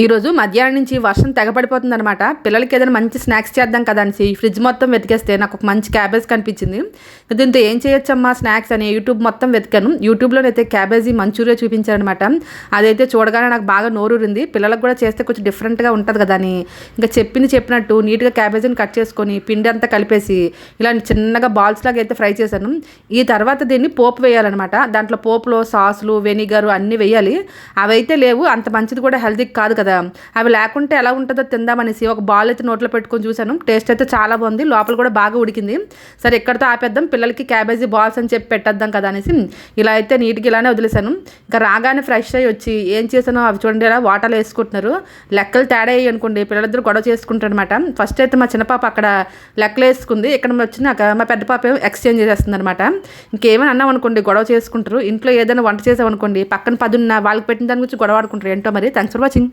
ఈరోజు మధ్యాహ్నం నుంచి వర్షం తెగపడిపోతుంది అనమాట. పిల్లలకి ఏదైనా మంచి స్నాక్స్ చేద్దాం కదా అనేసి ఫ్రిడ్జ్ మొత్తం వెతికేస్తే నాకు ఒక మంచి క్యాబేజ్ కనిపించింది. దీంతో ఏం చేయొచ్చమ్మా స్నాక్స్ అని యూట్యూబ్ మొత్తం వెతికాను. యూట్యూబ్లోనైతే క్యాబేజీ మంచూరియా చూపించారనమాట. అదైతే చూడగానే నాకు బాగా నోరూరింది. పిల్లలకు కూడా చేస్తే కొంచెం డిఫరెంట్గా ఉంటుంది కదా అని ఇంకా చెప్పినట్టు నీట్గా క్యాబేజీని కట్ చేసుకొని పిండి అంతా కలిపేసి ఇలా చిన్నగా బాల్స్ లాగా అయితే ఫ్రై చేశాను. ఈ తర్వాత దీన్ని పోపు వేయాలన్నమాట. దాంట్లో పోపులో సాసులు వెనిగరు అన్నీ వేయాలి. అవైతే లేవు, అంత మంచిది కూడా హెల్తీకి కాదు కదా. అవి లేకుంటే ఎలా ఉంటుందో తిందామనేసి ఒక బాల్ అయితే నోట్లో పెట్టుకొని చూశాను. టేస్ట్ అయితే చాలా బాగుంది, లోపల కూడా బాగా ఉడికింది. సరే ఎక్కడితో ఆపేద్దాం, పిల్లలకి క్యాబేజీ బాల్స్ అని చెప్పి పెట్టేద్దాం కదా అనేసి ఇలా అయితే నీట్గా ఇలానే వదిలేశాను. ఇంకా రాగానే ఫ్రెష్ అయ్యి వచ్చి ఏం చేశానో అవి చూడండి, ఇలా వాటర్లో వేసుకుంటున్నారు. లెక్కలు తేడా అయ్యి అనుకోండి, పిల్లలిద్దరు గొడవ చేసుకుంటారు అనమాట. ఫస్ట్ అయితే మా చిన్న పాప అక్కడ లెక్కలు వేసుకుంది, ఇక్కడ వచ్చినాక మా పెద్ద పాప ఏమో ఎక్స్చేంజ్ చేస్తుంది అనమాట. ఇంకేమైనా అన్నాం అనుకోండి గొడవ చేసుకుంటారు. ఇంట్లో ఏదైనా వంట చేసామనుకోండి పక్కన 10 ఉన్న వాళ్ళకి పెట్టిన దాని గురించి గొడవ ఆడుకుంటారు. ఏంటో మరి. Thanks for watching.